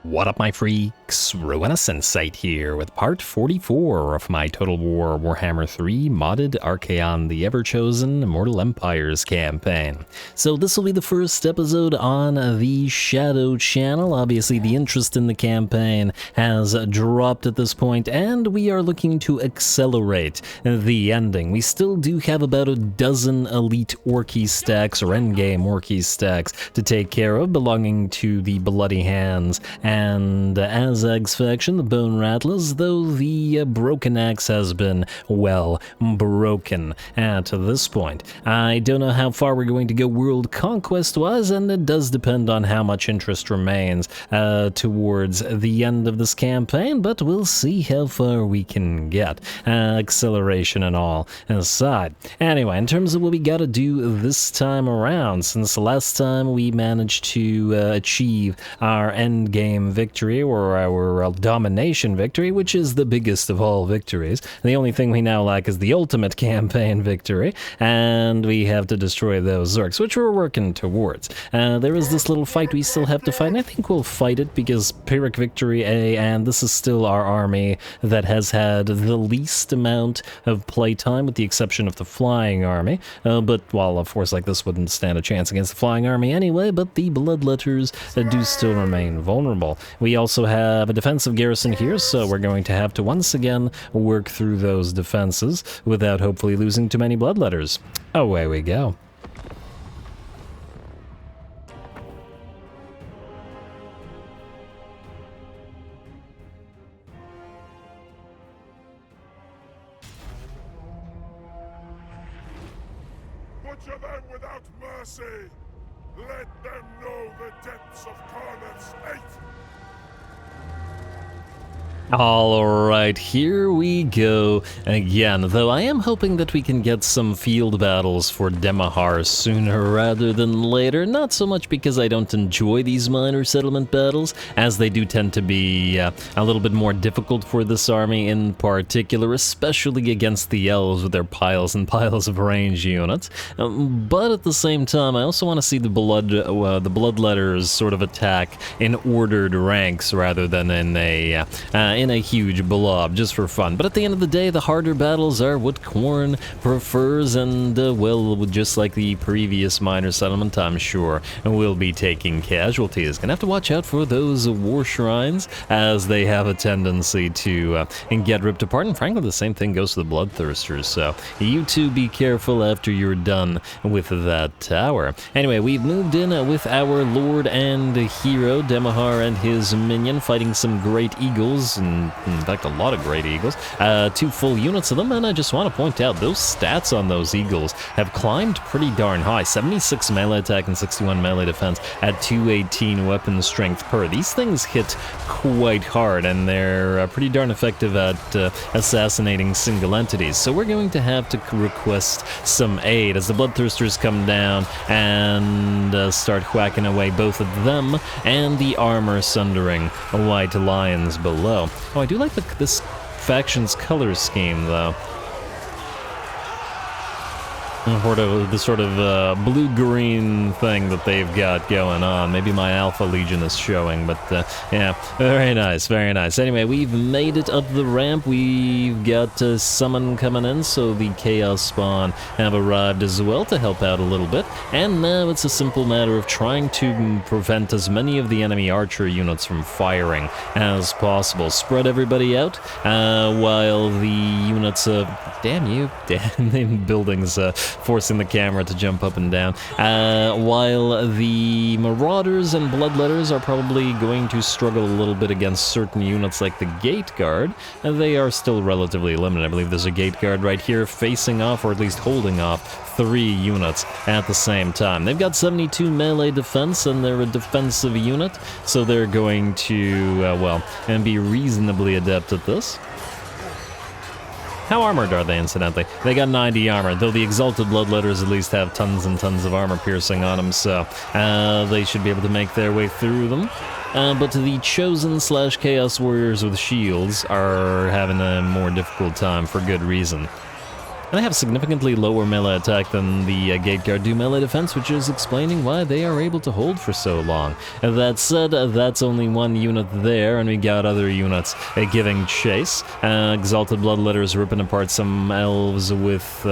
What up, my freaks? Ruinous Insight here with part 44 of my Total War Warhammer 3 modded Archaon the Everchosen Immortal Empires campaign. So this will be the first episode on the Shadow channel. Obviously the interest in the campaign has dropped at this point and we are looking to accelerate the ending. We still do have about a dozen elite Orky stacks or endgame Orky stacks to take care of belonging to the Bloody Hands and Azag's faction, the Bone Rattlers, though the Broken Axe has been, well, broken at this point. I don't know how far we're going to go world conquest-wise, and it does depend on how much interest remains towards the end of this campaign, but we'll see how far we can get. Acceleration and all aside. Anyway, in terms of what we gotta do this time around, since the last time we managed to achieve our endgame victory, or our domination victory, which is the biggest of all victories. The only thing we now lack is the ultimate campaign victory, and we have to destroy those Zergs, which we're working towards. There is this little fight we still have to fight, and I think we'll fight it because Pyrrhic Victory A, and this is still our army that has had the least amount of playtime, with the exception of the Flying Army. But, well, a force like this wouldn't stand a chance against the Flying Army anyway, but the Bloodletters do still remain vulnerable. We also have a defensive garrison here, so we're going to have to once again work through those defenses without hopefully losing too many Bloodletters. Away we go. Butcher them without mercy! Let them know the depths of Karnat's hate! Alright, here we go again, though I am hoping that we can get some field battles for Demahar sooner rather than later, not so much because I don't enjoy these minor settlement battles, as they do tend to be a little bit more difficult for this army in particular, especially against the elves with their piles and piles of range units, but at the same time I also want to see the Bloodletters sort of attack in ordered ranks rather than in a huge blob, just for fun. But at the end of the day, the harder battles are what Khorne prefers, and well, just like the previous minor settlement, I'm sure we'll be taking casualties. Gonna have to watch out for those war shrines, as they have a tendency to get ripped apart, and frankly the same thing goes to the Bloodthirsters, so you two be careful after you're done with that tower. Anyway, we've moved in with our lord and hero, Demahar, and his minion, fighting some great eagles, and in fact a lot of great eagles, 2 full units of them, and I just want to point out those stats on those eagles have climbed pretty darn high. 76 melee attack and 61 melee defense at 218 weapon strength per. These things hit quite hard, and they're pretty darn effective at assassinating single entities, so we're going to have to request some aid as the Bloodthirsters come down and start whacking away both of them and the armor sundering white lions below. Oh, I do like this faction's color scheme, though. The sort of blue-green thing that they've got going on. Maybe my Alpha Legion is showing, but yeah, very nice, very nice. Anyway, we've made it up the ramp. We've got Summon coming in, so the Chaos Spawn have arrived as well to help out a little bit. And now it's a simple matter of trying to prevent as many of the enemy archer units from firing as possible. Spread everybody out while the units damn you, damn buildings forcing the camera to jump up and down, while the Marauders and Bloodletters are probably going to struggle a little bit against certain units like the Gate Guard, and they are still relatively limited. I believe there's a Gate Guard right here facing off, or at least holding off, 3 units at the same time. They've got 72 melee defense, and they're a defensive unit, so they're going to, well, and be reasonably adept at this. How armored are they, incidentally? They got 90 armor, though the Exalted Bloodletters at least have tons and tons of armor piercing on them, so they should be able to make their way through them. But the Chosen / Chaos Warriors with shields are having a more difficult time for good reason. And they have significantly lower melee attack than the Gate Guard do melee defense, which is explaining why they are able to hold for so long. That said, that's only one unit there, and we got other units giving chase. Exalted Bloodletters ripping apart some elves with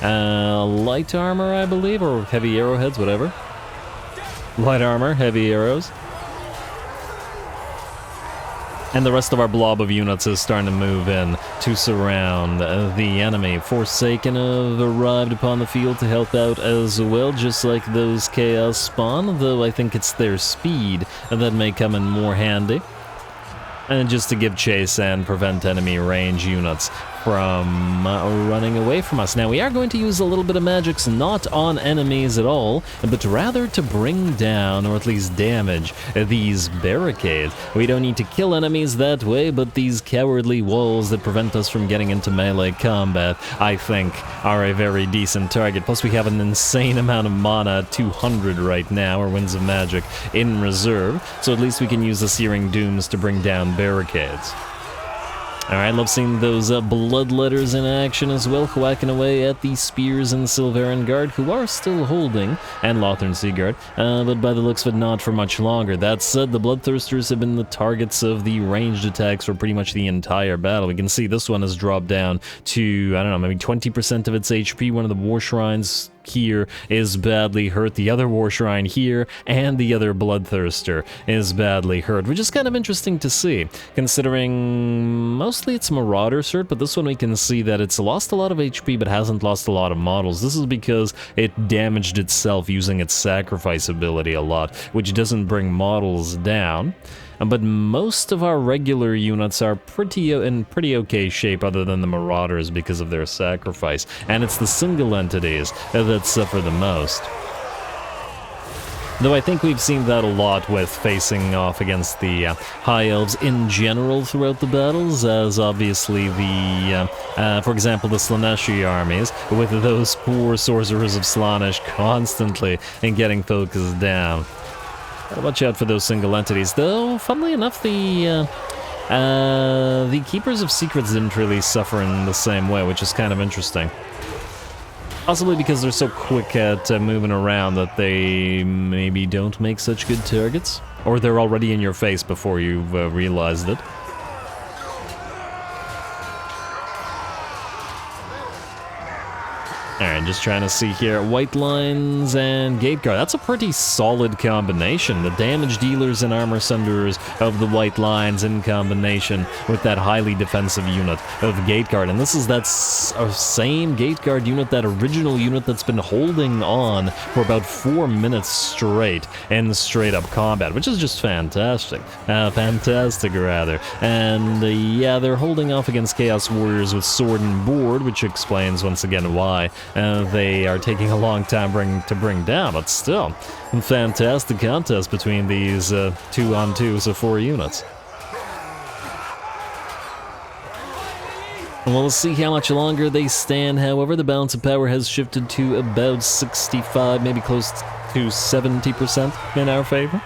light armor, I believe, or heavy arrowheads, whatever. Light armor, heavy arrows. And the rest of our blob of units is starting to move in to surround the enemy. Forsaken have arrived upon the field to help out as well, just like those Chaos Spawn, though I think it's their speed that may come in more handy. And just to give chase and prevent enemy range units from running away from us. Now, we are going to use a little bit of magics, not on enemies at all, but rather to bring down, or at least damage, these barricades. We don't need to kill enemies that way, but these cowardly walls that prevent us from getting into melee combat, I think, are a very decent target. Plus, we have an insane amount of mana, 200 right now, or Winds of Magic, in reserve, so at least we can use the Searing Dooms to bring down barricades. Alright, love seeing those Bloodletters in action as well, whacking away at the Spears and Silveran Guard, who are still holding, and Lothern Sea Guard, but by the looks of it, not for much longer. That said, the Bloodthirsters have been the targets of the ranged attacks for pretty much the entire battle. We can see this one has dropped down to, I don't know, maybe 20% of its HP. One of the War Shrines here is badly hurt, the other War Shrine here, and the other Bloodthirster is badly hurt, which is kind of interesting to see, considering mostly it's Marauder cert, but this one we can see that it's lost a lot of HP but hasn't lost a lot of models. This is because it damaged itself using its sacrifice ability a lot, which doesn't bring models down. But most of our regular units are in pretty okay shape other than the Marauders because of their sacrifice, and it's the single entities that suffer the most. Though I think we've seen that a lot with facing off against the High Elves in general throughout the battles, as obviously the, for example, the Slaaneshi armies, with those poor Sorcerers of Slaanesh constantly getting focused down. Gotta watch out for those single entities, though, funnily enough, the Keepers of Secrets didn't really suffer in the same way, which is kind of interesting. Possibly because they're so quick at moving around that they maybe don't make such good targets, or they're already in your face before you've realized it. Alright, just trying to see here. White Lines and Gate Guard. That's a pretty solid combination. The damage dealers and armor sunderers of the White Lines in combination with that highly defensive unit of Gate Guard. And this is that same Gate Guard unit, that original unit that's been holding on for about 4 minutes straight in straight up combat, which is just fantastic. Fantastic, rather. And yeah, they're holding off against Chaos Warriors with Sword and Board, which explains once again why they are taking a long time to bring down, but still, fantastic contest between these 2-on-2s of 4 units. We'll see how much longer they stand. However, the balance of power has shifted to about 65, maybe close to 70% in our favor.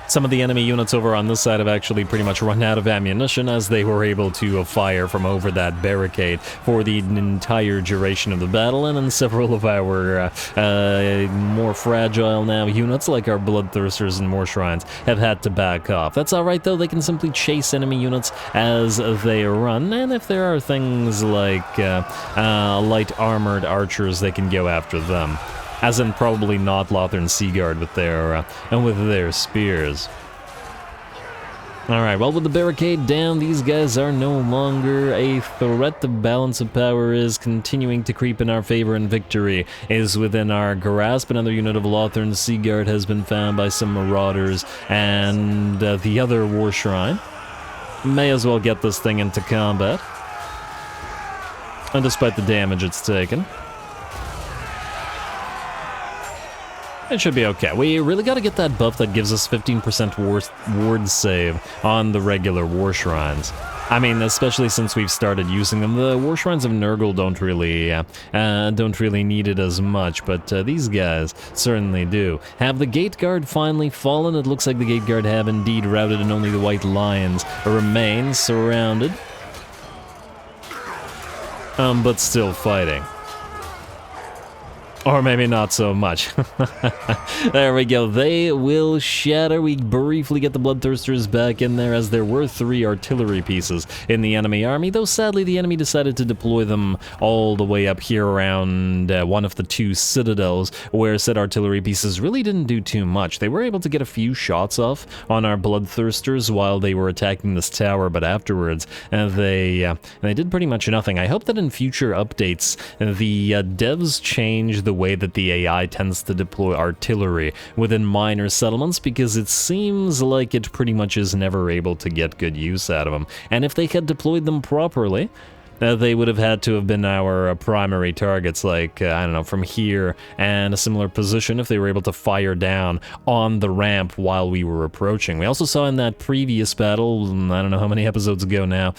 Some of the enemy units over on this side have actually pretty much run out of ammunition, as they were able to fire from over that barricade for the entire duration of the battle, and then several of our more fragile now units, like our Bloodthirsters and War Shrines, have had to back off. That's alright though, they can simply chase enemy units as they run, and if there are things like light armored archers, they can go after them. As in probably not Lothern Sea Guard with their spears. Alright, well, with the barricade down, these guys are no longer a threat. The balance of power is continuing to creep in our favor, and victory is within our grasp. Another unit of Lothern Sea Guard has been found by some Marauders, and the other War Shrine may as well get this thing into combat. And despite the damage it's taken, it should be okay. We really got to get that buff that gives us 15% ward save on the regular War Shrines. I mean, especially since we've started using them. The War Shrines of Nurgle don't really need it as much, but these guys certainly do. Have the Gate Guard finally fallen? It looks like the Gate Guard have indeed routed, and only the White Lions remain surrounded. but still fighting. Or maybe not so much. There we go. They will shatter. We briefly get the Bloodthirsters back in there, as there were 3 artillery pieces in the enemy army, though sadly the enemy decided to deploy them all the way up here around one of the 2 citadels, where said artillery pieces really didn't do too much. They were able to get a few shots off on our Bloodthirsters while they were attacking this tower, but afterwards they did pretty much nothing. I hope that in future updates the devs change the way that the AI tends to deploy artillery within minor settlements, because it seems like it pretty much is never able to get good use out of them. And if they had deployed them properly, they would have had to have been our primary targets, like, I don't know, from here and a similar position if they were able to fire down on the ramp while we were approaching. We also saw in that previous battle, I don't know how many episodes ago now,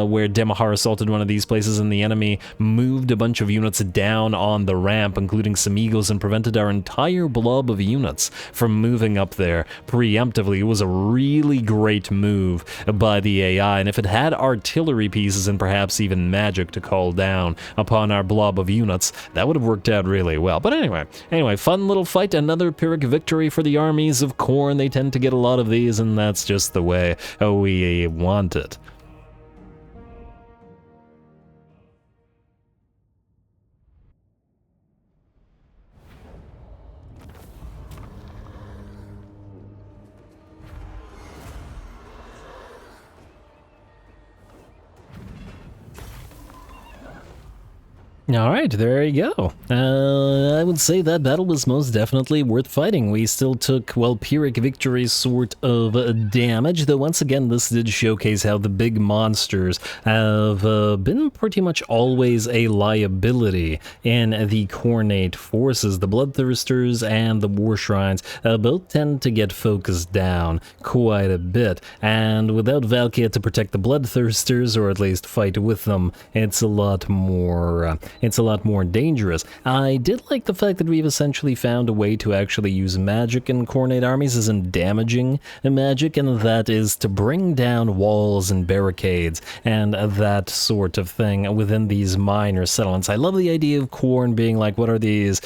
where Demahar assaulted one of these places and the enemy moved a bunch of units down on the ramp, including some eagles, and prevented our entire blob of units from moving up there preemptively. It was a really great move by the AI, and if it had artillery pieces and perhaps even magic to call down upon our blob of units, that would have worked out really well. But anyway, fun little fight, another Pyrrhic victory for the armies of Khorne. They tend to get a lot of these, and that's just the way we want it. Alright, there you go. I would say that battle was most definitely worth fighting. We still took, well, Pyrrhic victory sort of damage, though once again this did showcase how the big monsters have been pretty much always a liability in the Khornate forces. The Bloodthirsters and the War Shrines both tend to get focused down quite a bit, and without Valkia to protect the Bloodthirsters, or at least fight with them, it's a lot more dangerous. I did like the fact that we've essentially found a way to actually use magic in Khornate armies, as in damaging magic, and that is to bring down walls and barricades and that sort of thing within these minor settlements. I love the idea of Khorne being like, what are these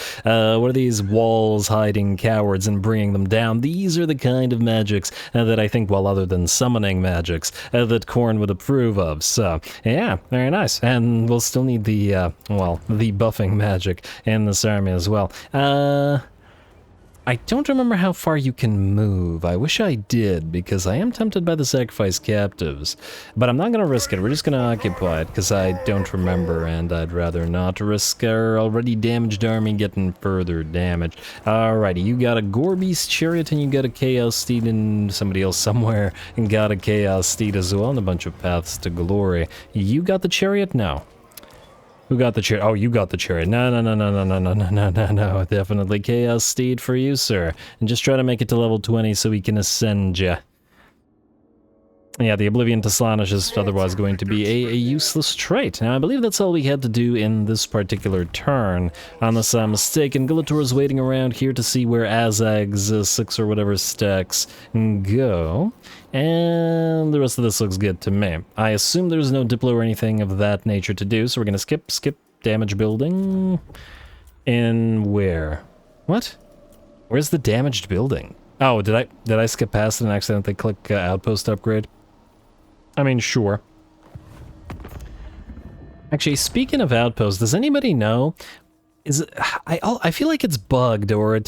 walls hiding cowards, and bringing them down. These are the kind of magics that I think, well, other than summoning magics, that Khorne would approve of. So yeah, very nice. And we'll still need the the buffing magic in this army as well. I don't remember how far you can move. I wish I did, because I am tempted by the sacrifice captives. But I'm not going to risk it. We're just going to occupy it, because I don't remember, and I'd rather not risk our already damaged army getting further damaged. Alrighty, you got a Gorbeast chariot, and you got a Chaos Steed, and somebody else somewhere and got a Chaos Steed as well, and a bunch of paths to glory. You got the chariot? No. Who got the chariot? Oh, you got the chariot. No. Definitely Chaos Steed for you, sir. And just try to make it to level 20 so we can ascend ya. Yeah, the Oblivion to Slaanesh is otherwise going to be a useless trait. Now, I believe that's all we had to do in this particular turn, unless I'm mistaken. Gulator is waiting around here to see where Azag's 6 or whatever stacks go. And the rest of this looks good to me. I assume there's no Diplo or anything of that nature to do, so we're gonna skip damage building. In where? What? Where's the damaged building? Oh, did I skip past it and accidentally click outpost upgrade? I mean, sure. Actually, speaking of outposts, does anybody know? I feel like it's bugged, or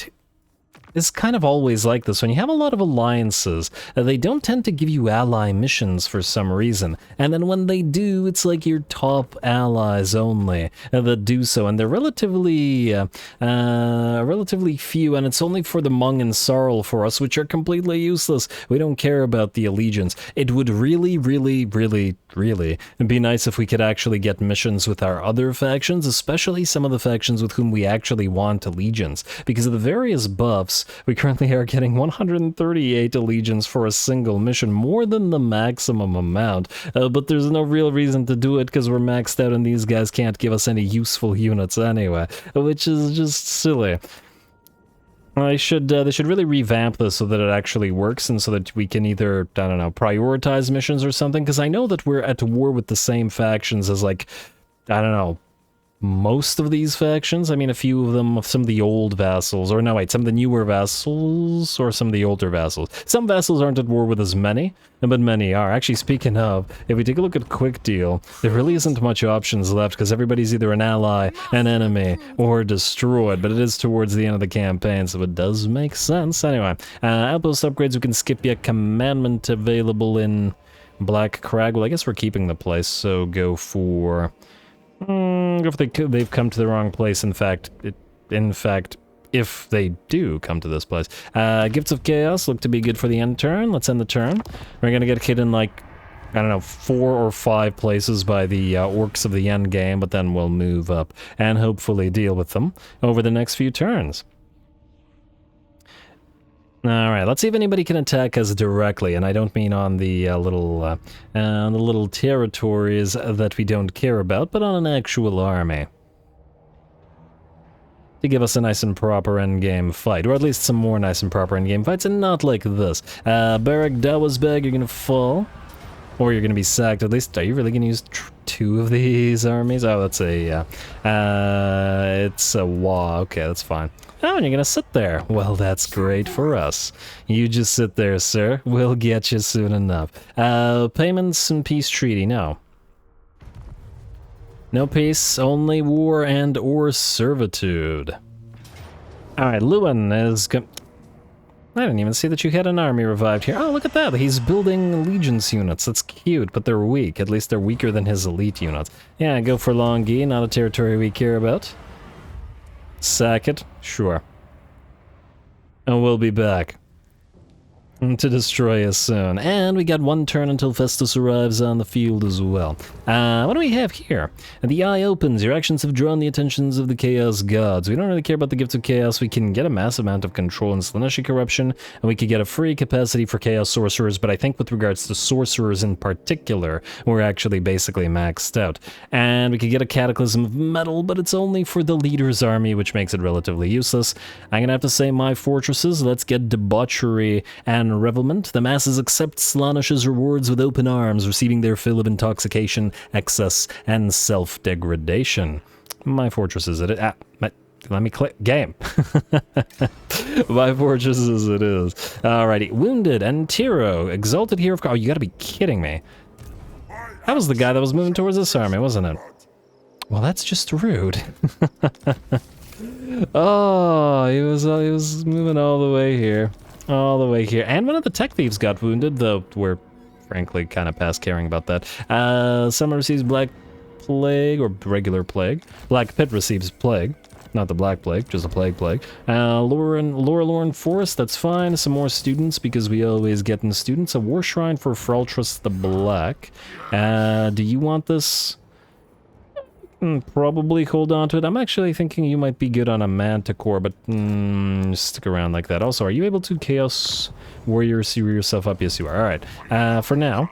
it's kind of always like this. When you have a lot of alliances, they don't tend to give you ally missions for some reason. And then when they do, it's like your top allies only that do so. And they're relatively few, and it's only for the Hmong and Sarl for us, which are completely useless. We don't care about the allegiance. It would really be nice if we could actually get missions with our other factions, especially some of the factions with whom we actually want allegiance. Because of the various buffs, we currently are getting 138 allegiance for a single mission, more than the maximum amount, but there's no real reason to do it because we're maxed out and these guys can't give us any useful units anyway, which is just silly. They should really revamp this so that it actually works, and so that we can either, I don't know, prioritize missions or something, because I know that we're at war with the same factions as, like, I don't know, most of these factions. I mean, a few of them, some of the old vassals, or no, wait, some of the newer vassals, or some of the older vassals. Some vassals aren't at war with as many, but many are. Actually, speaking of, if we take a look at Quick Deal, there really isn't much options left, because everybody's either an ally, an enemy, or destroyed, but it is towards the end of the campaign, so it does make sense. Anyway, outpost upgrades, we can skip a commandment available in Black Crag. Well, I guess we're keeping the place, so go for... if they've come to the wrong place, in fact, if they do come to this place. Gifts of Chaos look to be good for the end turn. Let's end the turn. We're gonna get hit in, like, I don't know, 4 or 5 places by the orcs of the end game, but then we'll move up and hopefully deal with them over the next few turns. Alright, let's see if anybody can attack us directly, and I don't mean on the little territories that we don't care about, but on an actual army. To give us a nice and proper endgame fight, or at least some more nice and proper endgame fights, and not like this. Barak Dawasbeg, you're gonna fall, or you're gonna be sacked. At least, are you really gonna use 2 of these armies? Oh, that's a, it's a Wa, okay, that's fine. Oh, and you're gonna sit there. Well, that's great for us. You just sit there, sir. We'll get you soon enough. Payments and peace treaty, no. No peace, only war and or servitude. Alright, Lewin is I didn't even see that you had an army revived here. Oh, look at that. He's building allegiance units. That's cute, but they're weak. At least they're weaker than his elite units. Yeah, go for Longhi, not a territory we care about. Sack it? Sure. And we'll be back to destroy us soon. And we got 1 turn until Festus arrives on the field as well. What do we have here? The eye opens. Your actions have drawn the attentions of the Chaos Gods. We don't really care about the Gifts of Chaos. We can get a massive amount of control in Slaaneshi Corruption, and we could get a free capacity for Chaos Sorcerers, but I think with regards to Sorcerers in particular, we're actually basically maxed out. And we could get a Cataclysm of Metal, but it's only for the Leader's army, which makes it relatively useless. I'm gonna have to say my fortresses. Let's get Debauchery and Revelment. The masses accept Slaanesh's rewards with open arms, receiving their fill of intoxication, excess, and self-degradation. My fortresses it is. Let me click game. My fortresses it is. Alrighty, Wounded and Tiro, Exalted Hero of... Oh, you gotta be kidding me. That was the guy that was moving towards this army, wasn't it? Well, that's just rude. Oh, he was moving all the way here. All the way here. And one of the tech thieves got wounded, though we're frankly kind of past caring about that. Summer receives Black Plague, or regular Plague. Black Pit receives Plague. Not the Black Plague, just a Plague. Lorelorn Forest, that's fine. Some more students, because we always get in students. A War Shrine for Fraltrus the Black. Do you want this? Probably hold on to it. I'm actually thinking you might be good on a Manticore, but stick around like that. Also, are you able to Chaos Warrior Seer yourself up? Yes, you are. Alright, for now,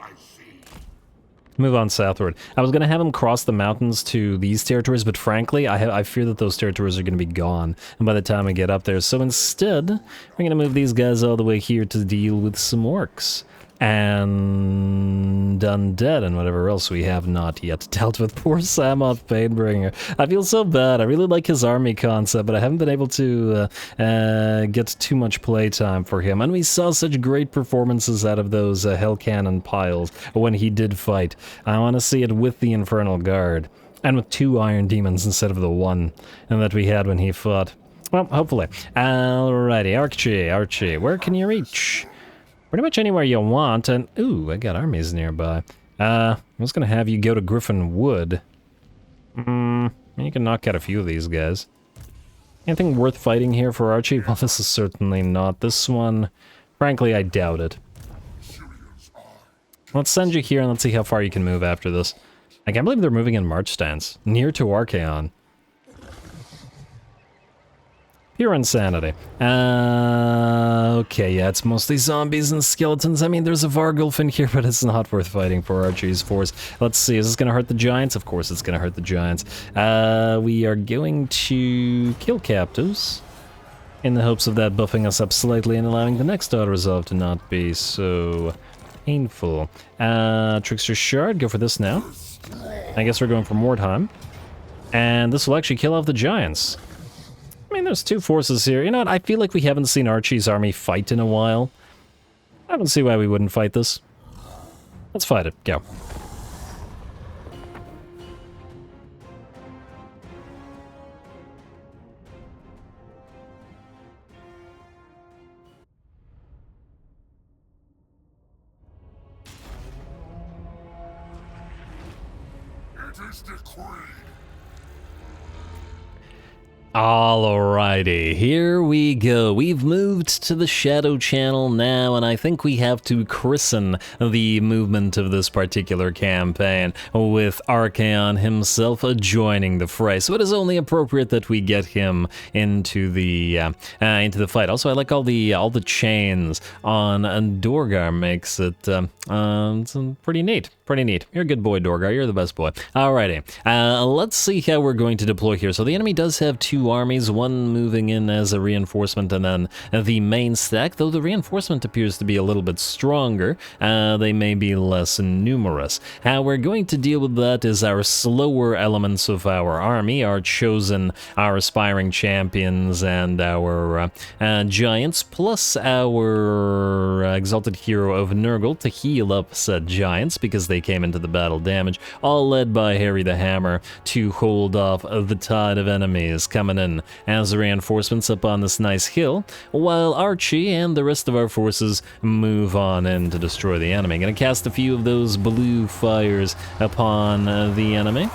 move on southward. I was going to have him cross the mountains to these territories, but frankly, I fear that those territories are going to be gone by the time we get up there. So instead, we're going to move these guys all the way here to deal with some orcs. And undead and whatever else we have not yet dealt with. Poor Samoth Painbringer. I feel so bad. I really like his army concept, but I haven't been able to get too much playtime for him. And we saw such great performances out of those Hell Cannon piles when he did fight. I want to see it with the Infernal Guard. And with 2 Iron Demons instead of the 1 that we had when he fought. Well, hopefully. Alrighty, Archie, where can you reach? Pretty much anywhere you want, and ooh, I got armies nearby. I was gonna have you go to Griffin Wood. You can knock out a few of these guys. Anything worth fighting here for Archie? Well, this is certainly not. This one, frankly, I doubt it. Let's send you here and let's see how far you can move after this. I can't believe they're moving in March stance, near to Archaon. Pure insanity. Okay, yeah, it's mostly zombies and skeletons. I mean, there's a Vargulf in here, but it's not worth fighting for Archie's force. Let's see, is this gonna hurt the giants? Of course it's gonna hurt the giants. We are going to kill captives in the hopes of that buffing us up slightly and allowing the next auto-resolve to not be so painful. Trickster Shard, go for this now. I guess we're going for Mordheim. And this will actually kill off the giants. I mean, there's two forces here. You know what? I feel like we haven't seen Archie's army fight in a while. I don't see why we wouldn't fight this. Let's fight it. Go. It is decreed. Alrighty, here we go. We've moved to the Shadow Channel now, and I think we have to christen the movement of this particular campaign with Archaon himself joining the fray. So it is only appropriate that we get him into the fight. Also, I like all the chains on Dorgar. Makes it it's pretty neat. Pretty neat. You're a good boy, Dorgar. You're the best boy. Alrighty. Let's see how we're going to deploy here. So the enemy does have two armies, one moving in as a reinforcement and then the main stack, though the reinforcement appears to be a little bit stronger. They may be less numerous. How we're going to deal with that is our slower elements of our army, our chosen, our aspiring champions, and our giants, plus our exalted hero of Nurgle to heal up said giants, because they came into the battle damage, all led by Harry the Hammer to hold off the tide of enemies coming in as reinforcements up on this nice hill, while Archie and the rest of our forces move on in to destroy the enemy. Gonna cast a few of those blue fires upon the enemy.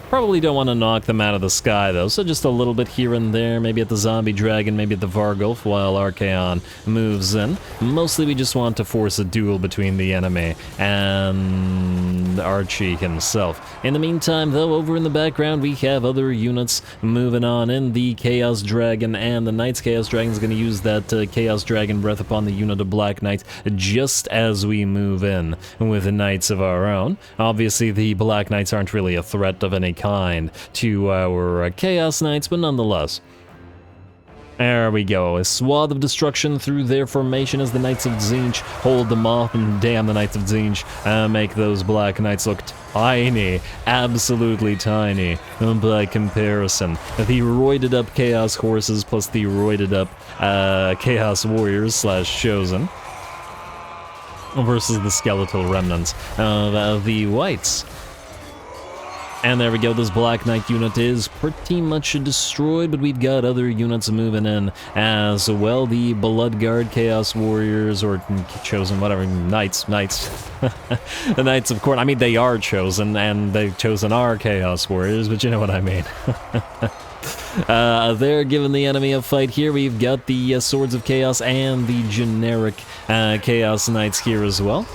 Probably don't want to knock them out of the sky, though, so just a little bit here and there, maybe at the zombie dragon, maybe at the Vargulf, while Archaon moves in. Mostly we just want to force a duel between the enemy and Archie himself. In the meantime, though, over in the background, we have other units moving on in. The Chaos Dragon and the Knights. Chaos Dragon's going to use that Chaos Dragon breath upon the unit of Black Knights just as we move in with the Knights of our own. Obviously, the Black Knights aren't really a threat of any kind to our Chaos Knights, but nonetheless. There we go, a swath of destruction through their formation as the Knights of Tzeentch hold them off, and damn, the Knights of Tzeentch make those Black Knights look tiny, absolutely tiny by comparison. The roided up Chaos Horses plus the roided up Chaos Warriors slash Chosen versus the skeletal remnants of the Whites. And there we go, this Black Knight unit is pretty much destroyed, but we've got other units moving in as well. The Bloodguard Chaos Warriors, or Chosen, whatever, Knights. The Knights of Court, I mean, they are Chosen, and the Chosen are Chaos Warriors, but you know what I mean. They're giving the enemy a fight here. We've got the Swords of Chaos and the generic Chaos Knights here as well.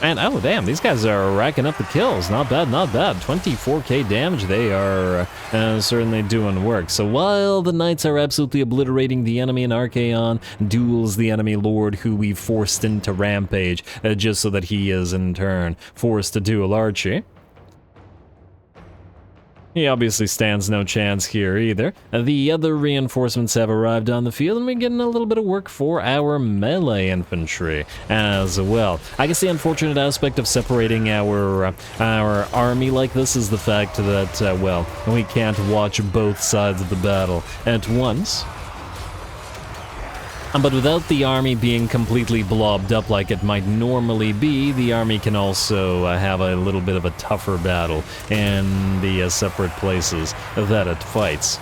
And oh damn, these guys are racking up the kills. Not bad, not bad. 24k damage, they are certainly doing work. So while the Knights are absolutely obliterating the enemy, and Archaon duels the enemy lord who we've forced into Rampage, just so that he is in turn forced to duel Archie. He obviously stands no chance here either. The other reinforcements have arrived on the field, and we're getting a little bit of work for our melee infantry as well. I guess the unfortunate aspect of separating our army like this is the fact that, well, we can't watch both sides of the battle at once. But without the army being completely blobbed up like it might normally be, the army can also have a little bit of a tougher battle in the separate places that it fights.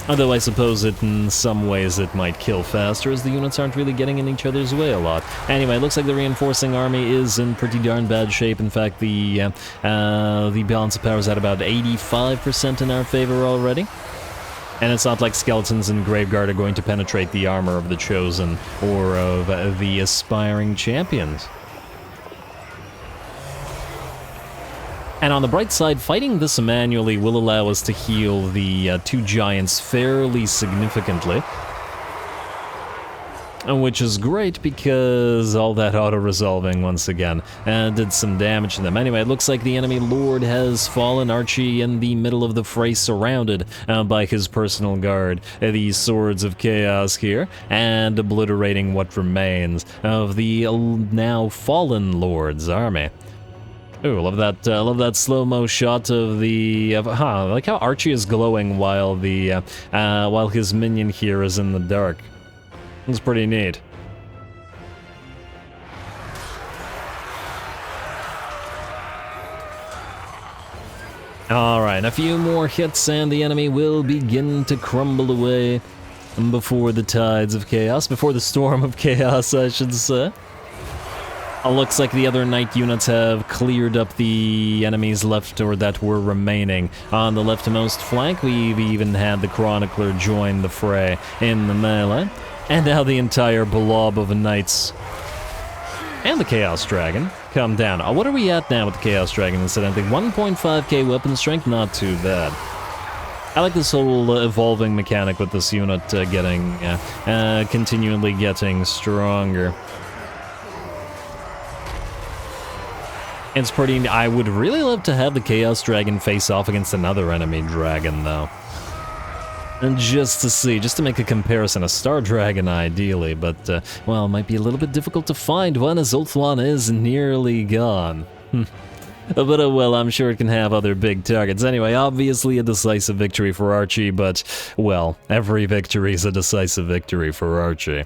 Although I suppose in some ways it might kill faster, as the units aren't really getting in each other's way a lot. Anyway, it looks like the reinforcing army is in pretty darn bad shape. In fact, the balance of power is at about 85% in our favor already. And it's not like skeletons and Graveguard are going to penetrate the armor of the Chosen or of the aspiring champions. And on the bright side, fighting this manually will allow us to heal the two giants fairly significantly. Which is great because all that auto-resolving once again did some damage to them. Anyway, it looks like the enemy lord has fallen. Archie in the middle of the fray, surrounded by his personal guard, the Swords of Chaos here, and obliterating what remains of the now fallen lord's army. Ooh, love that slow-mo shot of the, I like how Archie is glowing while while his minion here is in the dark. It's pretty neat. Alright, a few more hits and the enemy will begin to crumble away before the tides of chaos, before the storm of chaos, I should say. Looks like the other knight units have cleared up the enemies left or that were remaining. On the leftmost flank, we've even had the Chronicler join the fray in the melee. And now the entire blob of knights and the Chaos Dragon come down. What are we at now with the Chaos Dragon, incidentally? 1.5k weapon strength, not too bad. I like this whole evolving mechanic with this unit continually getting stronger. It's pretty... I would really love to have the Chaos Dragon face off against another enemy dragon, though. And just to make a comparison, a Star Dragon ideally, but, well, it might be a little bit difficult to find one as Ulthuan is nearly gone. But oh well, I'm sure it can have other big targets. Anyway, obviously a decisive victory for Archie, but, well, every victory is a decisive victory for Archie.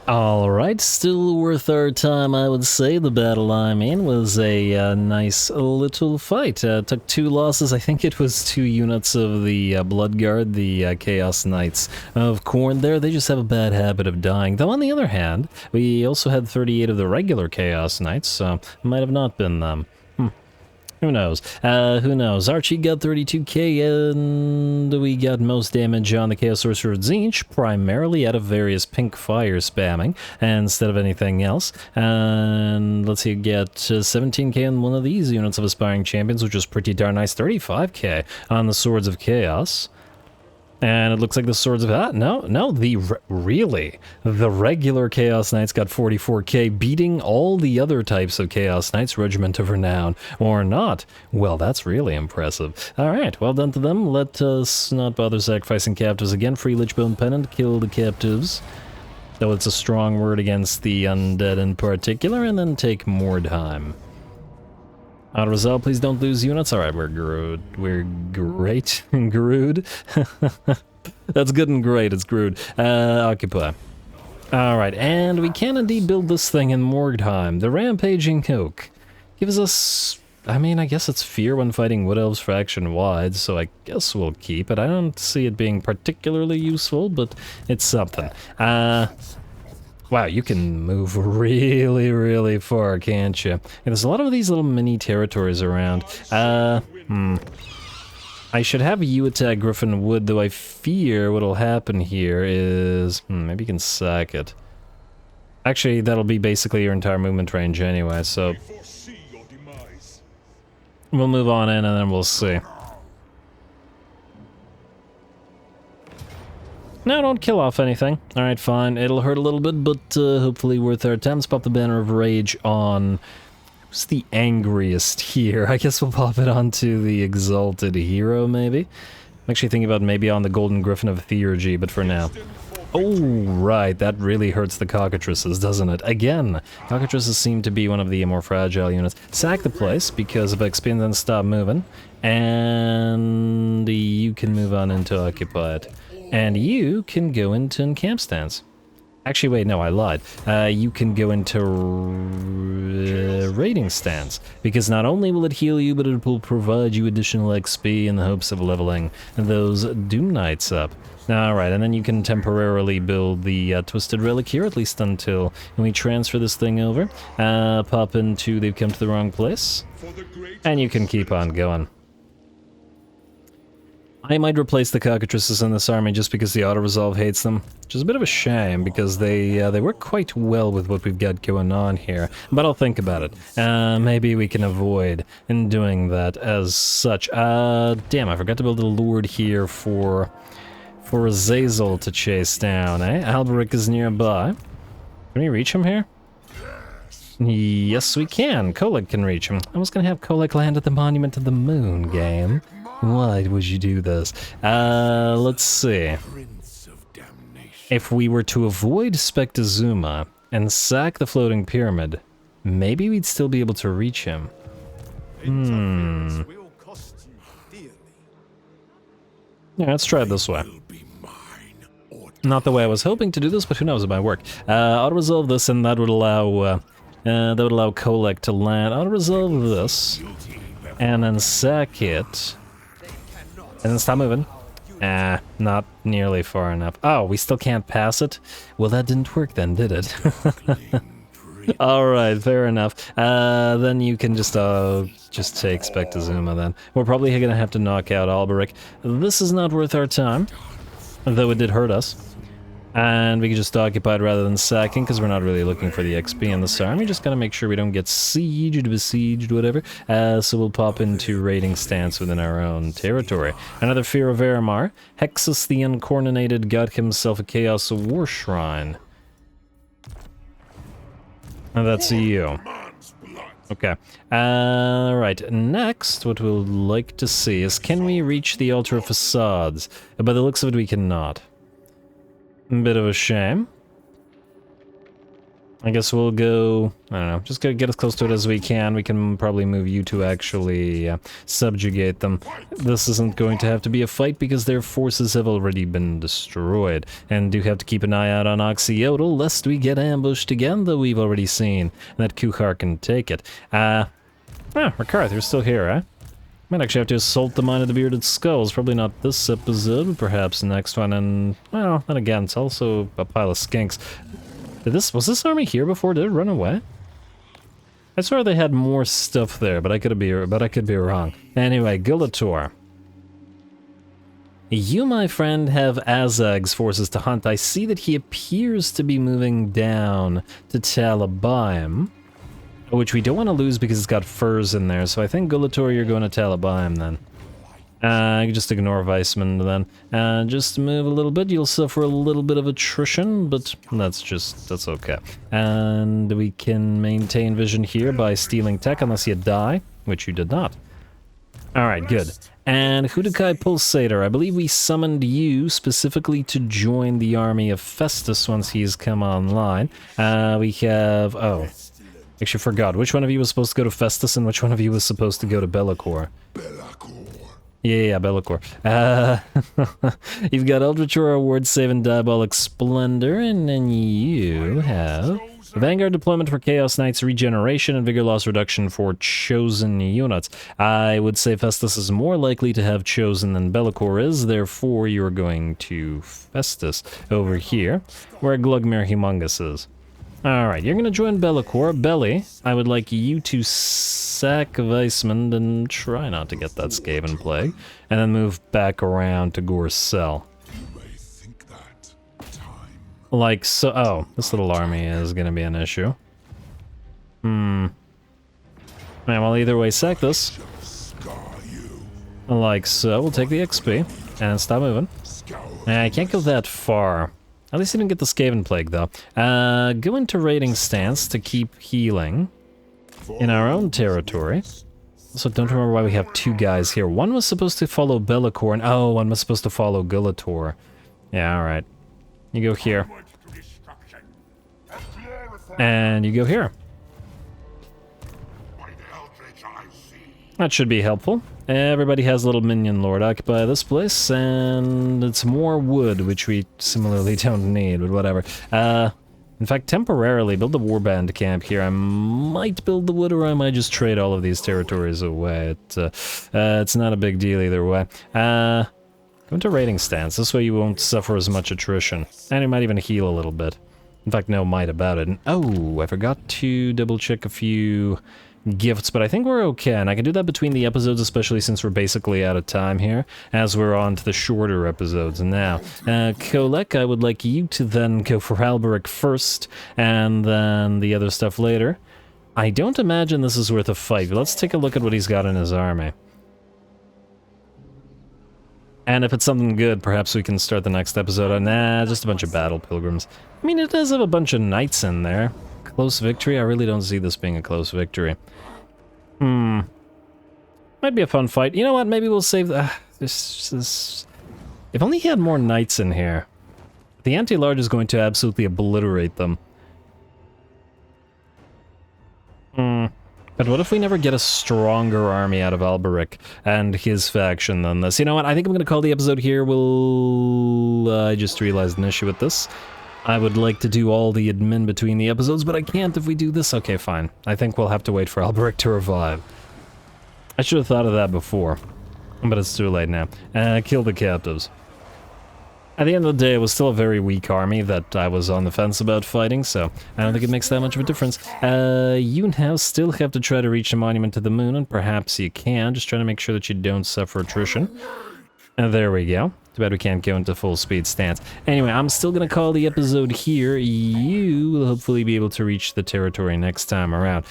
Alright, still worth our time, I would say. The battle I'm in was a nice little fight. Took 2 losses. I think it was 2 units of the Bloodguard, the Chaos Knights of Khorne there. They just have a bad habit of dying. Though on the other hand, we also had 38 of the regular Chaos Knights, so it might have not been them. Who knows? Who knows? Archie got 32k, and we got most damage on the Chaos Sorcerer Tzeentch, primarily out of various pink fire spamming, instead of anything else. And let's see, get 17k on one of these units of Aspiring Champions, which is pretty darn nice. 35k on the Swords of Chaos. And it looks like the Swords of... really? The regular Chaos Knights got 44k, beating all the other types of Chaos Knights, Regiment of Renown, or not. Well, that's really impressive. Alright, well done to them. Let us not bother sacrificing captives again. Free Lichbone Pennant, kill the captives. Though it's a strong word against the undead in particular, and then take Mordheim. Auto resolve, please don't lose units. Alright, we're great. Grood. That's good and great, it's Grood. Occupy. Alright, and we can indeed build this thing in Mordheim. The Rampaging Oak gives us... I mean, I guess it's fear when fighting Wood Elves faction-wide, so I guess we'll keep it. I don't see it being particularly useful, but it's something. Wow, you can move really, really far, can't you? And there's a lot of these little mini territories around. I should have you attack Griffin Wood, though I fear what'll happen here is... maybe you can sack it. Actually, that'll be basically your entire movement range anyway, so... we'll move on in and then we'll see. No, don't kill off anything. Alright, fine. It'll hurt a little bit, but hopefully worth our attempts. Pop the Banner of Rage on... who's the angriest here? I guess we'll pop it onto the Exalted Hero, maybe? I'm actually thinking about maybe on the Golden Griffin of Theurgy, but for now. Oh, right. That really hurts the Cockatrices, doesn't it? Again, Cockatrices seem to be one of the more fragile units. Sack the place, because if I expand then stop moving. And you can move on into Occupy it. And you can go into encamp stance. Actually, wait, no, I lied. You can go into raiding stance, because not only will it heal you, but it will provide you additional XP in the hopes of leveling those Doom Knights up. Alright, and then you can temporarily build the Twisted Relic here, at least until we transfer this thing over. Pop into They've Come to the Wrong Place, and you can keep on going. I might replace the Cockatrices in this army just because the auto-resolve hates them, which is a bit of a shame because they work quite well with what we've got going on here, but I'll think about it. Maybe we can avoid in doing that as such. Damn, I forgot to build a Lord here for Azazel to chase down, eh? Alberic is nearby. Can we reach him here? Yes, Yes, we can. Kolek can reach him. I was gonna have Kolek land at the Monument of the Moon game. Why would you do this? Let's see. If we were to avoid Spectazuma and sack the floating pyramid, maybe we'd still be able to reach him. Yeah, let's try it this way. Not the way I was hoping to do this, but who knows, it might work. I'll resolve this, and that would allow Kolek to land. I'll resolve this, and then sack it, and then stop moving. Not nearly far enough. Oh, we still can't pass it? Well, that didn't work then, did it? Alright, fair enough. Then you can just take Spectazuma then. We're probably gonna have to knock out Alberic. This is not worth our time, though it did hurt us. And we can just occupy it rather than sacking, because we're not really looking for the XP in this army. Just gotta make sure we don't get sieged, besieged, whatever. So we'll pop into raiding stance within our own territory. Another Fear of Aramar. Hexus the Uncoordinated got himself a Chaos War Shrine. And that's you. Okay. Right. Next, what we'll like to see is, can we reach the Altar of Facades? By the looks of it, we cannot. Bit of a shame. I guess we'll go, I don't know, just get as close to it as we can. We can probably move you to actually subjugate them. This isn't going to have to be a fight because their forces have already been destroyed. And do have to keep an eye out on Oxyotl, lest we get ambushed again, though we've already seen that Kuchar can take it. Rickarth, you're still here, eh? Might actually have to assault the Mine of the Bearded Skulls. Probably not this episode, but perhaps the next one. And, well, then again, it's also a pile of skinks. Was this army here before? Did it run away? I swear they had more stuff there, but I could be wrong. Anyway, Gulator. You, my friend, have Azag's forces to hunt. I see that he appears to be moving down to Talabaim, which we don't want to lose because it's got furs in there. So I think, Gulator, you're going to Talabaim then. You can just ignore Weissman then. Just move a little bit. You'll suffer a little bit of attrition, but that's okay. And we can maintain vision here by stealing tech unless you die, which you did not. Alright, good. And Hudakai Pulsator, I believe we summoned you specifically to join the army of Festus once he's come online. We have... oh. Actually forgot. Which one of you was supposed to go to Festus and which one of you was supposed to go to Be'lakor? Yeah, Be'lakor. You've got Ultrature Award Save and Diabolic Splendor, and then you have Vanguard Deployment for Chaos Knights Regeneration and Vigor Loss Reduction for Chosen units. I would say Festus is more likely to have Chosen than Be'lakor is, therefore you're going to Festus over here, where Glugmir Humongous is. Alright, you're gonna join Be'lakor. Belly, I would like you to sack Weissman and try not to get that Skaven Plague, and then move back around to Gorcel. Like so. Oh, this little army is gonna be an issue. Man, well, either way, sack this. Like so. We'll take the XP and stop moving. I can't go that far. At least he didn't get the Skaven Plague, though. Go into raiding stance to keep healing in our own territory. Also, don't remember why we have two guys here. One was supposed to follow Be'lakor, and oh, one was supposed to follow Gulator. Yeah, alright. You go here. And you go here. That should be helpful. Everybody has a little minion lord occupy this place, and it's more wood, which we similarly don't need, but whatever. In fact, temporarily build the warband camp here. I might build the wood, or I might just trade all of these territories away. It's not a big deal either way. Go into raiding stance. This way you won't suffer as much attrition, and you might even heal a little bit. In fact, no might about it. And, oh, I forgot to double check a few gifts, but I think we're okay, and I can do that between the episodes, especially since we're basically out of time here, as we're on to the shorter episodes now. Kolek, I would like you to then go for Alberic first, and then the other stuff later. I don't imagine this is worth a fight, but let's take a look at what he's got in his army. And if it's something good, perhaps we can start the next episode on, nah, just a bunch of battle pilgrims. I mean, it does have a bunch of knights in there. Close victory? I really don't see this being a close victory. Might be a fun fight. You know what? Maybe we'll save the... this... If only he had more knights in here. The anti-large is going to absolutely obliterate them. But what if we never get a stronger army out of Alberic and his faction than this? You know what? I think I'm going to call the episode here. I just realized an issue with this. I would like to do all the admin between the episodes, but I can't if we do this. Okay, fine. I think we'll have to wait for Alberic to revive. I should have thought of that before, but it's too late now. Kill the captives. At the end of the day, it was still a very weak army that I was on the fence about fighting, so I don't think it makes that much of a difference. You now still have to try to reach the Monument to the Moon, and perhaps you can. Just trying to make sure that you don't suffer attrition. And there we go. Too bad we can't go into full speed stance. Anyway, I'm still going to call the episode here. You will hopefully be able to reach the territory next time around.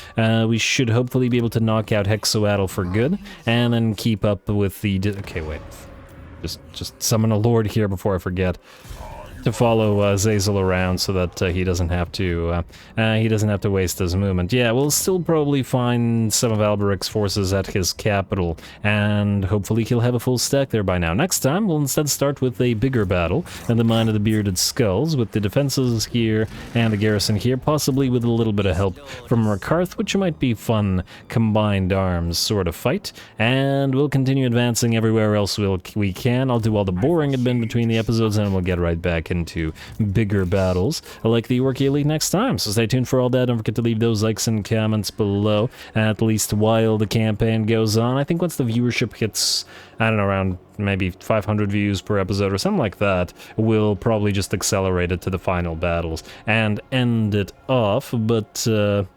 We should hopefully be able to knock out Hexoatl for good, and then keep up with the... Okay, wait. Just summon a lord here before I forget to follow Zazel around so that he doesn't have to waste his movement. Yeah, we'll still probably find some of Alberic's forces at his capital, and hopefully he'll have a full stack there by now. Next time, we'll instead start with a bigger battle in the Mine of the Bearded Skulls, with the defenses here and the garrison here, possibly with a little bit of help from Rakarth, which might be fun combined arms sort of fight, and we'll continue advancing everywhere else we can. I'll do all the boring admin between the episodes, and we'll get right back into bigger battles like the Orc Elite next time. So stay tuned for all that. Don't forget to leave those likes and comments below, at least while the campaign goes on. I think once the viewership hits, I don't know, around maybe 500 views per episode or something like that, we'll probably just accelerate it to the final battles and end it off, but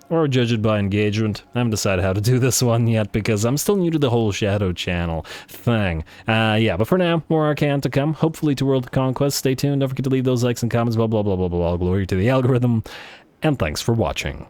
or judge it by engagement. I haven't decided how to do this one yet because I'm still new to the whole Shadow Channel thing. Yeah, but for now, more Archaon to come, hopefully to World Conquest. Stay tuned, don't forget to leave those likes and comments, blah blah blah blah blah, glory to the algorithm, and thanks for watching.